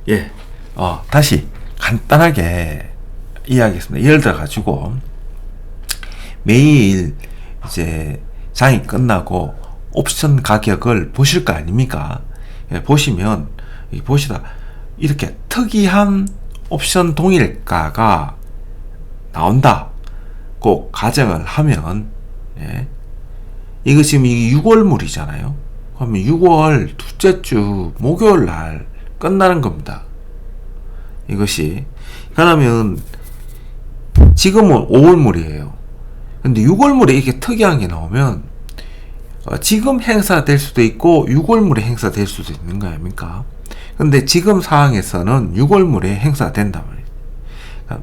예, 다시 간단하게 이야기했습니다. 예를 들어 가지고 매일 이제 장이 끝나고 옵션 가격을 보실 거 아닙니까? 예, 보시면 보시다 이렇게 특이한 옵션 동일가가 나온다고 가정을 하면, 예, 이거 지금 이게 6월물이잖아요. 그러면 6월 둘째 주 목요일 날 끝나는 겁니다. 이것이. 그러면 지금은 5월물이에요. 근데 6월물에 이렇게 특이한 게 나오면 지금 행사될 수도 있고 6월물에 행사될 수도 있는 거 아닙니까? 근데 지금 상황에서는 6월물에 행사된단 말이에요.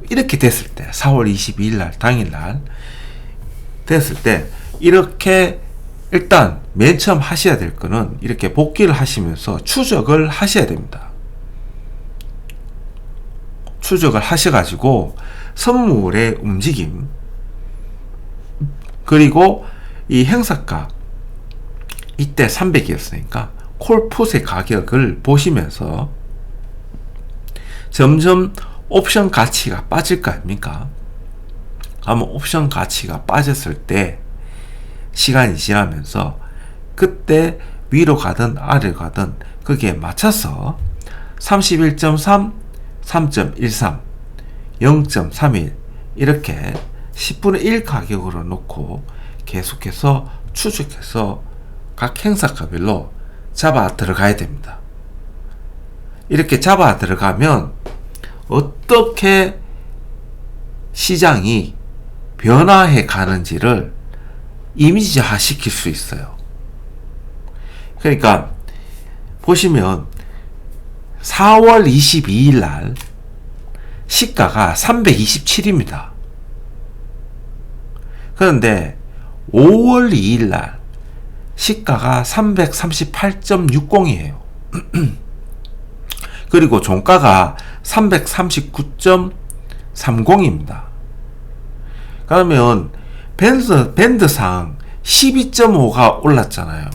이렇게 됐을 때 4월 22일 날 당일날 됐을 때 이렇게 일단 맨 처음 하셔야 될 거는 이렇게 복귀를 하시면서 추적을 하셔야 됩니다. 추적을 하셔가지고 선물의 움직임, 그리고 이 행사가 이때 300이었으니까 콜풋의 가격을 보시면서 점점 옵션 가치가 빠질 거 아닙니까? 아마 옵션 가치가 빠졌을 때 시간이 지나면서 그때 위로 가든 아래로 가든 거기에 맞춰서 31.3, 3.13, 0.31 이렇게 10분의 1 가격으로 놓고 계속해서 추적해서 각 행사가별로 잡아 들어가야 됩니다. 이렇게 잡아 들어가면 어떻게 시장이 변화해 가는지를 이미지화 시킬 수 있어요. 그러니까 보시면 4월 22일 날 시가가 327입니다. 그런데 5월 2일 날 시가가 338.60이에요. 그리고 종가가 339.30입니다. 그러면 밴드상 12.5가 올랐잖아요.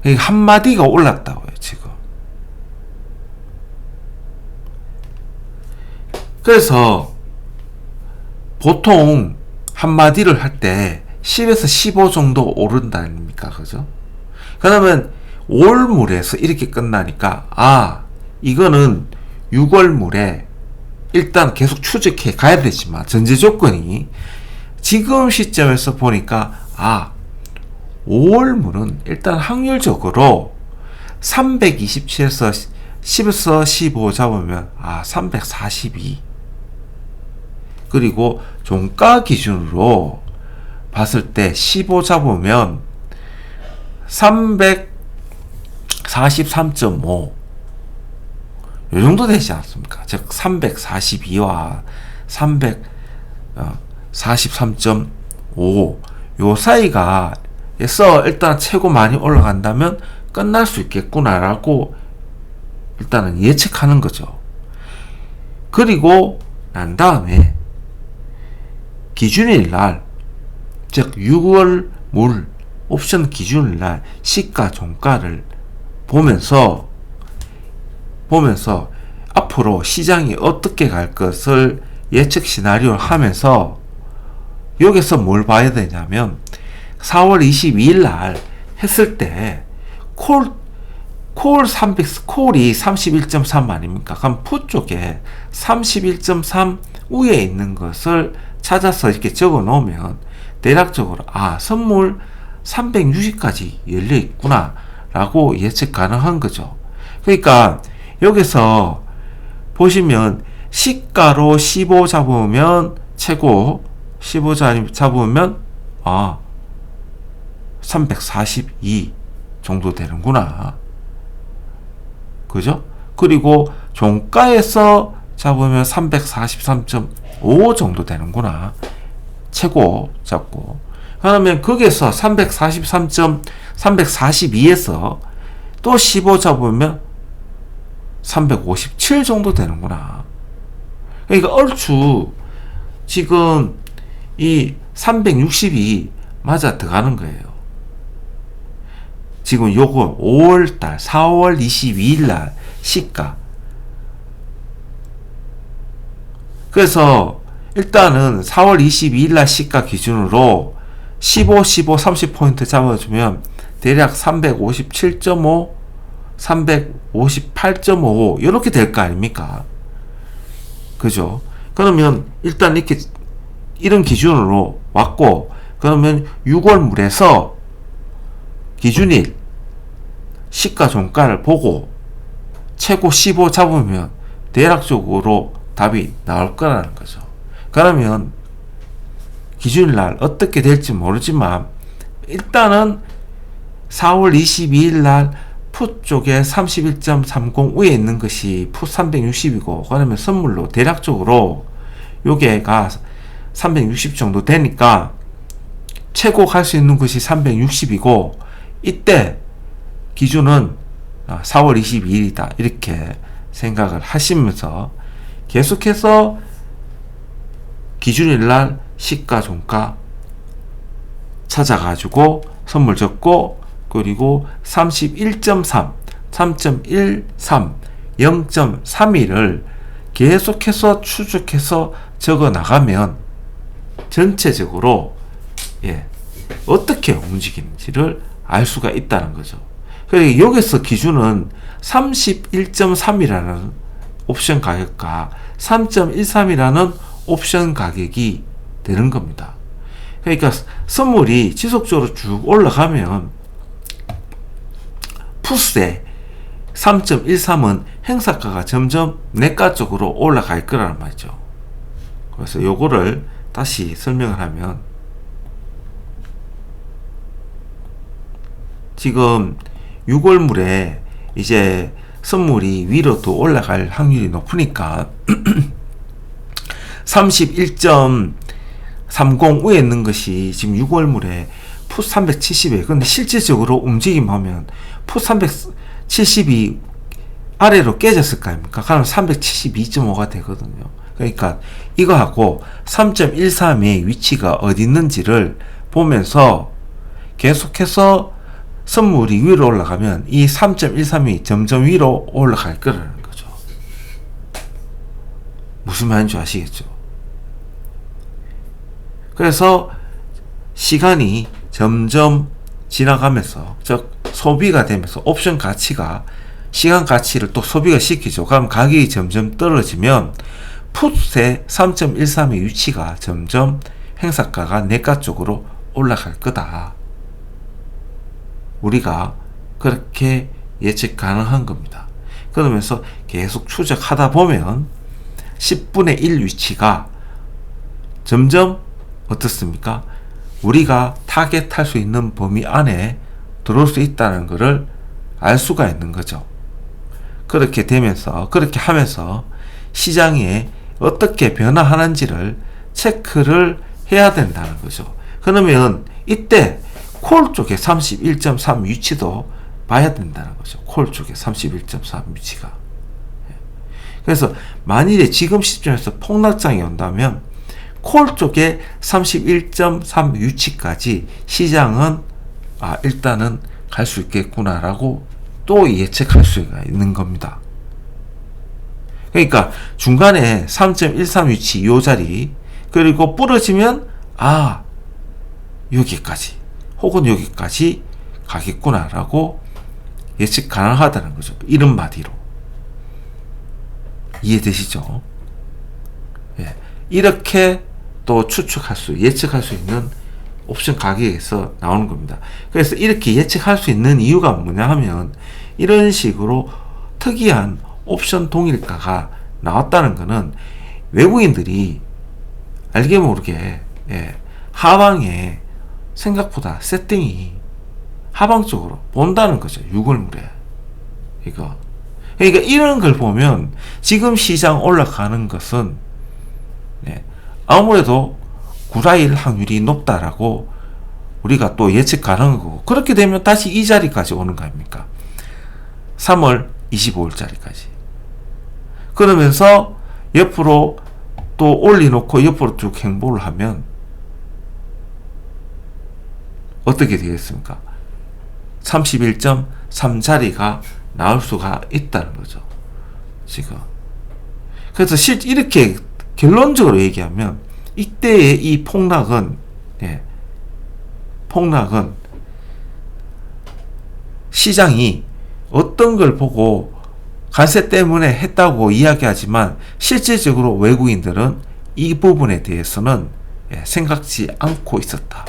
한마디가 올랐다고요, 지금. 그래서 보통 한마디를 할 때 10에서 15 정도 오른다니까, 그죠? 그러면 5월물에서 이렇게 끝나니까, 이거는 6월물에 일단 계속 추적해 가야 되지만, 전제 조건이 지금 시점에서 보니까, 5월물은 일단 확률적으로 327에서 10에서 15 잡으면, 342. 그리고 종가 기준으로 봤을 때 15 잡으면 343.5 요 정도 되지 않습니까? 즉 342와 343.5 요 사이가 에서 일단 최고 많이 올라간다면 끝날 수 있겠구나라고 일단은 예측하는 거죠. 그리고 난 다음에 기준일 날, 즉 6월 물 옵션 기준일 날 시가 종가를 보면서 앞으로 시장이 어떻게 갈 것을 예측 시나리오를 하면서 여기서 뭘 봐야 되냐면 4월 22일 날 했을 때 콜이 31.3 아닙니까? 그럼 풋 쪽에 31.3 위에 있는 것을 찾아서 이렇게 적어 놓으면 대략적으로 선물 360까지 열려 있구나 라고 예측 가능한 거죠. 그러니까 여기서 보시면 시가로 15 잡으면 최고, 15 잡으면 342 정도 되는구나, 그죠? 그리고 종가에서 잡으면 343.5 정도 되는구나, 최고 잡고. 그러면 거기에서 342에서 또 15 잡으면 357 정도 되는구나. 그러니까 얼추 지금 이 360이 맞아 들어가는 거예요. 지금 요거 5월달 4월 22일날 시가. 그래서 일단은 4월 22일 날 시가 기준으로 15, 15, 30포인트 잡아주면 대략 357.5, 358.5 이렇게 될 거 아닙니까? 그죠? 그러면 일단 이렇게 이런 기준으로 왔고, 그러면 6월 물에서 기준일 시가 종가를 보고 최고 15 잡으면 대략적으로 답이 나올 거라는 거죠. 그러면 기준일날 어떻게 될지 모르지만 일단은 4월 22일 날 풋 쪽에 31.30 위에 있는 것이 풋 360이고, 그러면 선물로 대략적으로 요게가 360 정도 되니까 최고 갈 수 있는 것이 360이고, 이때 기준은 4월 22일이다 이렇게 생각을 하시면서 계속해서 기준일날 시가 종가 찾아가지고 선물 적고, 그리고 31.3, 3.13, 0.31을 계속해서 추적해서 적어 나가면 전체적으로 어떻게 움직이는지를 알 수가 있다는 거죠. 그리고 여기서 기준은 31.3이라는 옵션 가격과 3.13이라는 옵션 가격이 되는 겁니다. 그러니까 선물이 지속적으로 쭉 올라가면 풋에 3.13은 행사가가 점점 내가 쪽으로 올라갈 거라는 말이죠. 그래서 요거를 다시 설명을 하면, 지금 6월물에 이제 선물이 위로 또 올라갈 확률이 높으니까 31.30 위에 있는 것이 지금 6월물에 풋 370에, 근데 실질적으로 움직임 하면 풋 370이 아래로 깨졌을 거 아닙니까? 그럼 372.5가 되거든요. 그러니까 이거하고 3.13의 위치가 어디 있는지를 보면서 계속해서 선물이 위로 올라가면 이 3.13이 점점 위로 올라갈 거라는 거죠. 무슨 말인지 아시겠죠? 그래서 시간이 점점 지나가면서, 즉 소비가 되면서 옵션 가치가 시간 가치를 또 소비가 시키죠. 그럼 가격이 점점 떨어지면 풋의 3.13의 위치가 점점 행사가가 내가 쪽으로 올라갈 거다. 우리가 그렇게 예측 가능한 겁니다. 그러면서 계속 추적하다 보면 10분의 1 위치가 점점 어떻습니까? 우리가 타겟할 수 있는 범위 안에 들어올 수 있다는 것을 알 수가 있는 거죠. 그렇게 되면서, 그렇게 하면서 시장에 어떻게 변화하는지를 체크를 해야 된다는 거죠. 그러면 이때 콜 쪽에 31.3 위치도 봐야 된다는 거죠. 콜 쪽에 31.3 위치가. 그래서 만일에 지금 시점에서 폭락장이 온다면 콜 쪽에 31.3 위치까지 시장은 일단은 갈 수 있겠구나라고 또 예측할 수가 있는 겁니다. 그러니까 중간에 3.13 위치 요 자리, 그리고 부러지면 여기까지 혹은 여기까지 가겠구나라고 예측 가능하다는 거죠. 이런 마디로 이해되시죠? 이렇게 또 추측할 수, 예측할 수 있는 옵션 가격에서 나오는 겁니다. 그래서 이렇게 예측할 수 있는 이유가 뭐냐 하면, 이런 식으로 특이한 옵션 동일가가 나왔다는 것은 외국인들이 알게 모르게 하방에 생각보다 세팅이 하방 쪽으로 본다는 거죠. 6월물에 이거. 그러니까 이런 걸 보면 지금 시장 올라가는 것은 아무래도 구라일 확률이 높다라고 우리가 또 예측 가능한 거고, 그렇게 되면 다시 이 자리까지 오는 거 아닙니까? 3월 25일짜리까지. 그러면서 옆으로 또 올려놓고 옆으로 쭉 행보를 하면 어떻게 되겠습니까? 31.3 자리가 나올 수가 있다는 거죠. 지금. 그래서 이렇게 결론적으로 얘기하면 이때의 이 폭락은 시장이 어떤 걸 보고 관세 때문에 했다고 이야기하지만 실질적으로 외국인들은 이 부분에 대해서는 생각지 않고 있었다.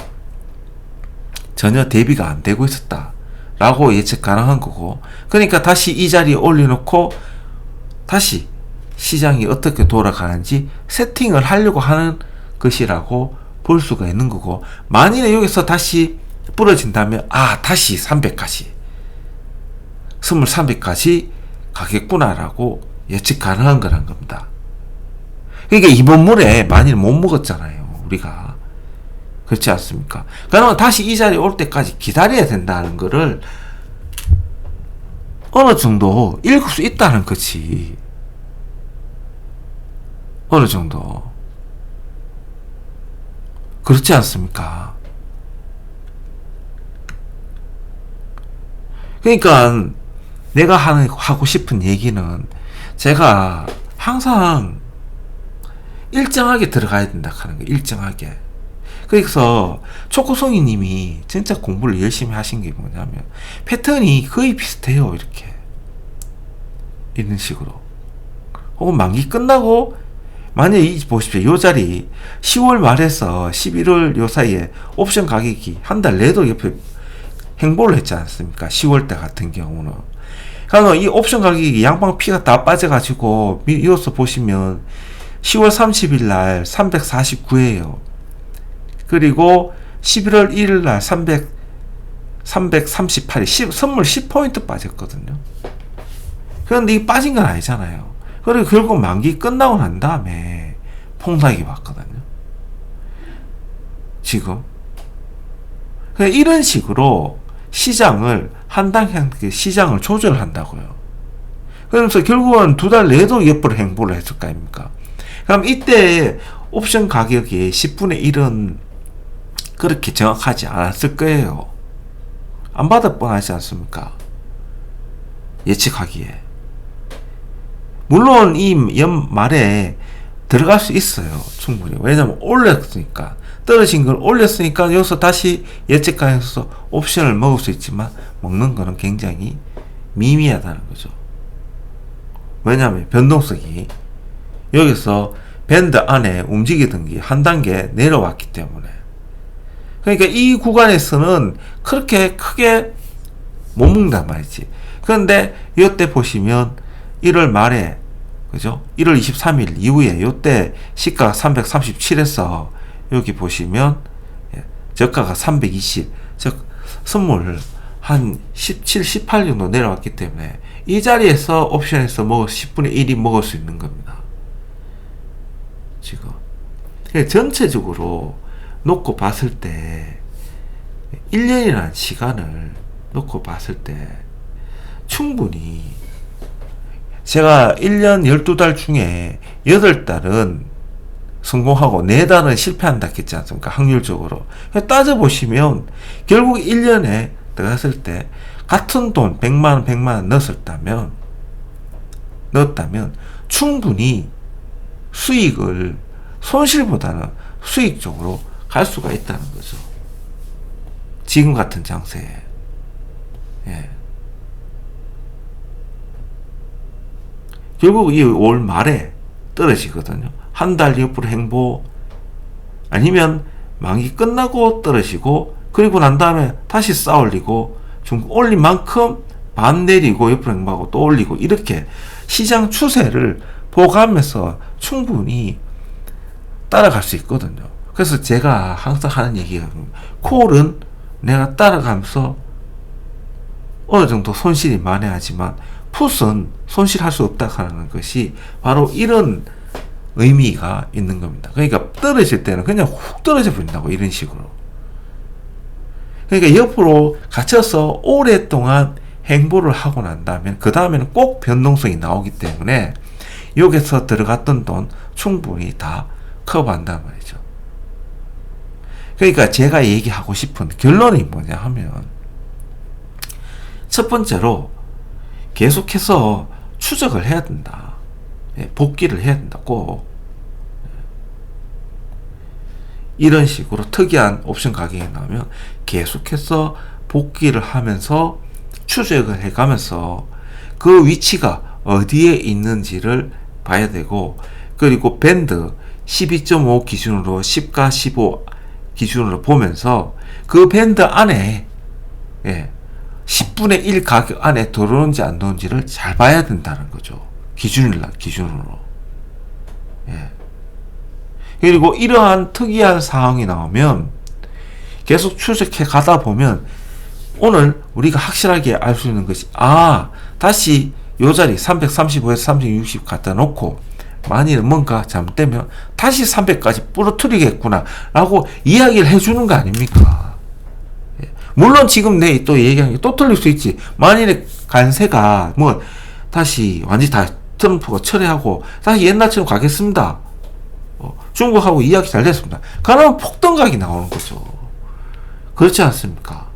전혀 대비가 안 되고 있었다. 라고 예측 가능한 거고, 그러니까 다시 이 자리에 올려놓고 다시 시장이 어떻게 돌아가는지 세팅을 하려고 하는 것이라고 볼 수가 있는 거고, 만일에 여기서 다시 부러진다면 다시 300까지 2300까지 가겠구나라고 예측 가능한 거란 겁니다. 그러니까 이번 물에 만일 못 먹었잖아요, 우리가. 그렇지 않습니까? 그러면 다시 이 자리에 올 때까지 기다려야 된다는 거를 어느 정도 읽을 수 있다는 거지. 어느 정도. 그렇지 않습니까? 그러니까 내가 하고 싶은 얘기는, 제가 항상 일정하게 들어가야 된다 하는 거예요. 일정하게. 그래서 초코송이 님이 진짜 공부를 열심히 하신 게 뭐냐면, 패턴이 거의 비슷해요. 이렇게. 이런 식으로. 혹은 만기 끝나고, 만약에 보십시오. 요 자리 10월 말에서 11월 요 사이에 옵션 가격이 한 달 내도 옆에 행보를 했지 않습니까? 10월달 같은 경우는. 그러니까 이 옵션 가격이 양방 피가 다 빠져가지고, 이어서 보시면 10월 30일 날 349예요. 그리고 11월 1일 날 338이 선물 10포인트 빠졌거든요. 그런데 이 빠진 건 아니잖아요. 그리고 결국 만기 끝나고 난 다음에 폭락이 왔거든요. 지금. 이런 식으로 시장을 한 단계 시장을 조절한다고요. 그러면서 결국은 두 달 내도 옆으로 행보를 했을 거 아닙니까? 그럼 이때 옵션 가격이 10분의 1은 그렇게 정확하지 않았을 거예요. 안 받을 뻔하지 않습니까? 예측하기에. 물론 이 연말에 들어갈 수 있어요. 충분히. 왜냐면 올렸으니까. 떨어진 걸 올렸으니까 여기서 다시 예측가에서 옵션을 먹을 수 있지만, 먹는 거는 굉장히 미미하다는 거죠. 왜냐하면 변동성이 여기서 밴드 안에 움직이던 게 한 단계 내려왔기 때문에. 그러니까 이 구간에서는 그렇게 크게 못 먹는단 말이지. 그런데 이때 보시면 1월 말에, 그죠? 1월 23일 이후에 요때 시가가 337에서 여기 보시면 저가가 320, 즉 선물 한 17, 18 정도 내려왔기 때문에 이 자리에서 옵션에서 10분의 1이 먹을 수 있는 겁니다. 지금. 전체적으로 놓고 봤을 때 1년이라는 시간을 놓고 봤을 때 충분히, 제가 1년 12달 중에 8달은 성공하고 4달은 실패한다 했지 않습니까? 확률적으로. 따져보시면 결국 1년에 들어갔을 때 같은 돈 100만원 100만원 넣었다면 충분히 수익을 손실보다는 수익 쪽으로 갈 수가 있다는 거죠. 지금 같은 장세에. 결국 이 올 말에 떨어지거든요. 한 달 옆으로 행보, 아니면 만기 끝나고 떨어지고, 그리고 난 다음에 다시 쌓아올리고, 좀 올린 만큼 반 내리고 옆으로 행보하고 또 올리고, 이렇게 시장 추세를 보고하면서 충분히 따라갈 수 있거든요. 그래서 제가 항상 하는 얘기가, 콜은 내가 따라가면서 어느 정도 손실이 만회하지만 풋은 손실할 수 없다 하는 것이 바로 이런 의미가 있는 겁니다. 그러니까 떨어질 때는 그냥 훅 떨어져 버린다고, 이런 식으로. 그러니까 옆으로 갇혀서 오랫동안 행보를 하고 난 다음에 그 다음에는 꼭 변동성이 나오기 때문에 여기서 들어갔던 돈 충분히 다 커버한단 말이죠. 그러니까 제가 얘기하고 싶은 결론이 뭐냐 하면, 첫 번째로 계속해서 추적을 해야 된다. 복귀를 해야 된다고. 이런 식으로 특이한 옵션 가격이 나오면 계속해서 복귀를 하면서 추적을 해가면서 그 위치가 어디에 있는지를 봐야 되고, 그리고 밴드 12.5 기준으로 10과 15 기준으로 보면서 그 밴드 안에 10분의 1 가격 안에 들어오는지 안 들어오는지를 잘 봐야 된다는 거죠. 기준으로. 그리고 이러한 특이한 상황이 나오면 계속 추적해 가다 보면 오늘 우리가 확실하게 알 수 있는 것이, 다시 요 자리 335에서 360 갖다 놓고 만일 뭔가 잘못되면 다시 300까지 부러뜨리겠구나 라고 이야기를 해주는 거 아닙니까? 물론 지금 내 또 얘기한 게 또 틀릴 수 있지. 만일에 관세가 뭐 다시 완전히 다 트럼프가 철회하고 다시 옛날처럼 가겠습니다. 중국하고 이야기 잘 됐습니다. 그러면 폭등각이 나오는 거죠. 그렇지 않습니까?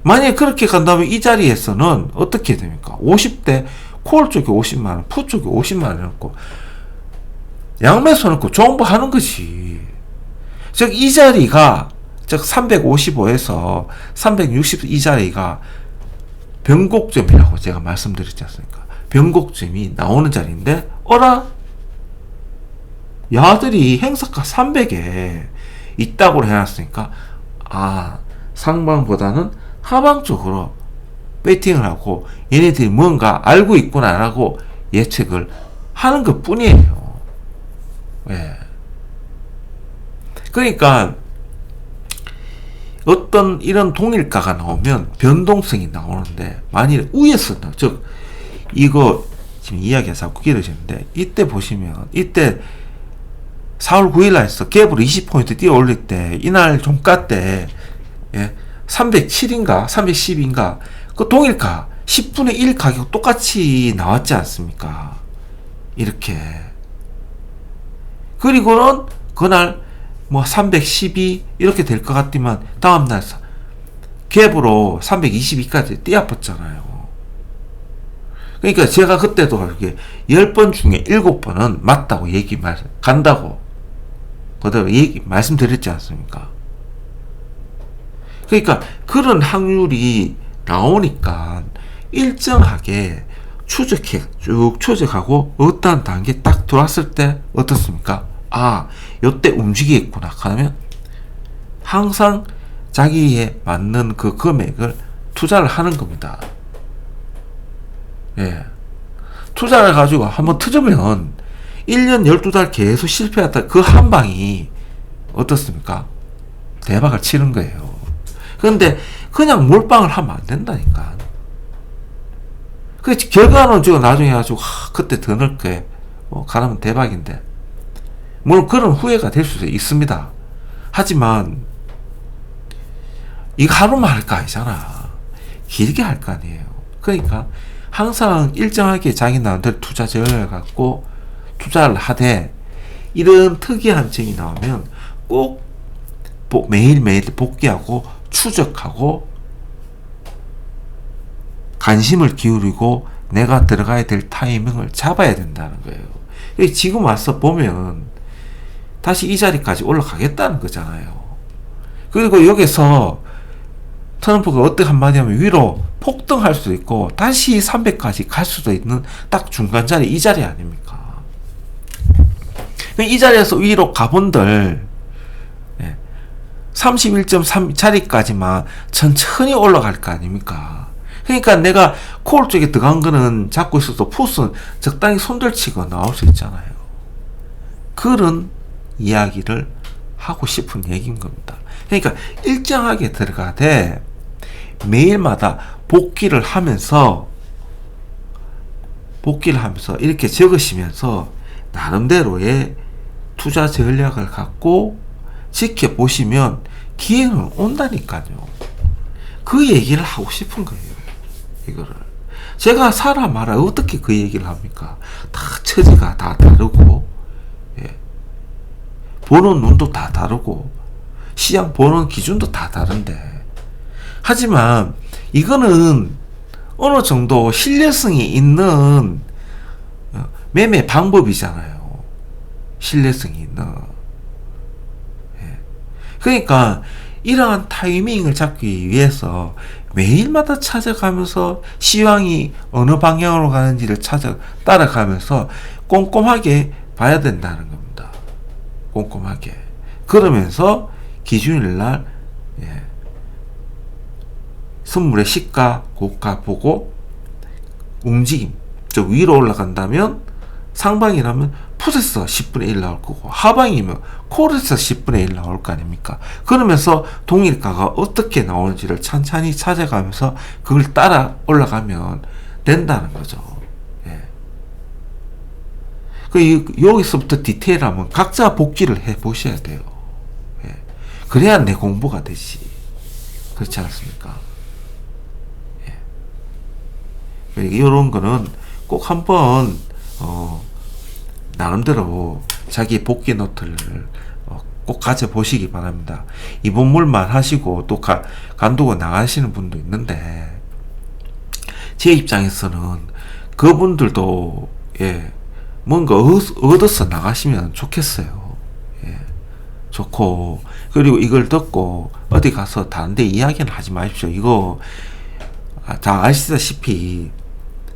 만약에 그렇게 간다면 이 자리에서는 어떻게 됩니까? 50대 콜 쪽에 50만원, 푸 쪽에 50만원 넣고 양매수 넣고 존버하는 것이, 즉 이 자리가, 즉 355에서 360 이 자리가 변곡점이라고 제가 말씀드렸지 않습니까? 변곡점이 나오는 자리인데, 야들이 행사가 300에 있다고 해놨으니까 상방보다는 하방 쪽으로 배팅을 하고 얘네들이 뭔가 알고 있구나라고 예측을 하는 것 뿐이에요. 그러니까 어떤 이런 동일가가 나오면 변동성이 나오는데, 만일 위에서는, 즉 이거 지금 이야기해서 자꾸 길어지는데, 이때 보시면 이때 4월 9일날에서 갭으로 20포인트 뛰어 올릴 때, 이날 종가 때 307인가 310인가 그 동일가 10분의 1 가격 똑같이 나왔지 않습니까? 이렇게. 그리고는 그날 뭐 312 이렇게 될 것 같지만 다음날 갭으로 322까지 뛰어붙잖아요. 그러니까 제가 그때도 이렇게 10번 중에 7번은 맞다고 간다고 그대로 말씀드렸지 않습니까? 그러니까 그런 확률이 나오니까 일정하게 쭉 추적하고 어떠한 단계 딱 들어왔을 때 어떻습니까? 요때 움직이겠구나 하면 항상 자기에 맞는 그 금액을 투자를 하는 겁니다. 투자를 가지고 한번 터지면 1년 12달 계속 실패했다 그 한 방이 어떻습니까? 대박을 치는 거예요. 그런데 그냥 몰빵을 하면 안 된다니까. 그 결과는 저 나중에 해가지고 그때 더 넣을게 가라면 대박인데, 물론 그런 후회가 될 수 있습니다. 하지만 이거 하루만 할 거 아니잖아. 길게 할 거 아니에요. 그러니까 항상 일정하게 자기 나름대로 투자 전략을 갖고 투자를 하되, 이런 특이한 점이 나오면 꼭 매일매일 복귀하고 추적하고 관심을 기울이고 내가 들어가야 될 타이밍을 잡아야 된다는 거예요. 지금 와서 보면 다시 이 자리까지 올라가겠다는 거잖아요. 그리고 여기서 트럼프가 어떻게 한마디 하면 위로 폭등할 수도 있고 다시 300까지 갈 수도 있는 딱 중간 자리, 이 자리 아닙니까? 이 자리에서 위로 가본들 31.3 자리까지만 천천히 올라갈 거 아닙니까? 그러니까 내가 콜 쪽에 들어간 거는 잡고 있어도 풋은 적당히 손들치고 나올 수 있잖아요. 그런 이야기를 하고 싶은 얘기인 겁니다. 그러니까 일정하게 들어가되 매일마다 복귀를 하면서 이렇게 적으시면서 나름대로의 투자 전략을 갖고 지켜보시면 기회는 온다니까요. 그 얘기를 하고 싶은 거예요. 이거를 제가 사라 마라 어떻게 그 얘기를 합니까? 다 처지가 다 다르고 보는 눈도 다 다르고 시장 보는 기준도 다 다른데, 하지만 이거는 어느 정도 신뢰성이 있는 매매 방법이잖아요. 신뢰성이 있는. 예. 그러니까 이러한 타이밍을 잡기 위해서 매일마다 찾아가면서 시황이 어느 방향으로 가는지를 따라가면서 꼼꼼하게 봐야 된다는 겁니다. 꼼꼼하게. 그러면서 기준일날 선물의 시가, 고가 보고 움직임. 즉 위로 올라간다면 상방이라면 풋에서 10분의 1 나올 거고 하방이면 콜에서 10분의 1 나올 거 아닙니까? 그러면서 동일가가 어떻게 나오는지를 찬찬히 찾아가면서 그걸 따라 올라가면 된다는 거죠. 예. 여기서부터 디테일하면 각자 복귀를 해 보셔야 돼요. 예. 그래야 내 공부가 되지. 그렇지 않습니까? 예. 이런 거는 꼭 한번 나름대로 자기 복귀 노트를 꼭 가져보시기 바랍니다. 입원물만 하시고 또 간두고 나가시는 분도 있는데 제 입장에서는 그분들도 뭔가 얻어서 나가시면 좋겠어요. 좋고 그리고 이걸 듣고 어디 가서 다른데 이야기는 하지 마십시오. 이거 다 아시다시피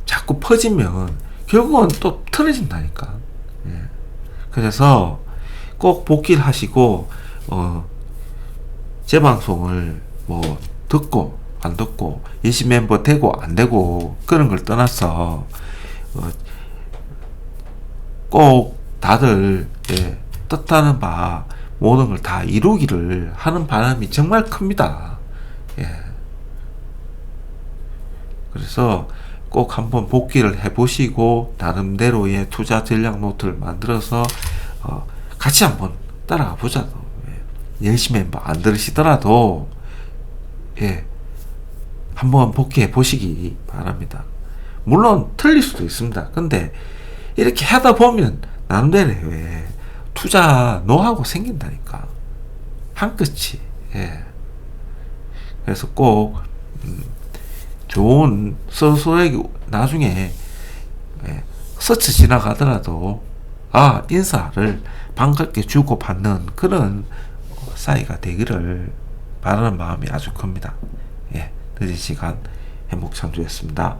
자꾸 퍼지면 결국은 또 틀어진다니까. 그래서 꼭 복귀를 하시고 제 방송을 뭐 듣고 안 듣고 예시 멤버 되고 안 되고 그런 걸 떠나서 꼭 다들 뜻하는 바 모든 걸 다 이루기를 하는 바람이 정말 큽니다. 그래서 꼭 한번 복귀를 해보시고 나름대로의 투자 전략 노트를 만들어서 같이 한번 따라가 보자. 열심히 안 들으시더라도 한번 복귀해 보시기 바랍니다. 물론 틀릴 수도 있습니다. 근데 이렇게 하다 보면 나름대로 투자 노하우가 생긴다니까. 한 끝이. 그래서 꼭 좋은 서서히 나중에 스쳐 지나가더라도 인사를 반갑게 주고받는 그런 사이가 되기를 바라는 마음이 아주 큽니다. 늦은 시간 행복창조였습니다.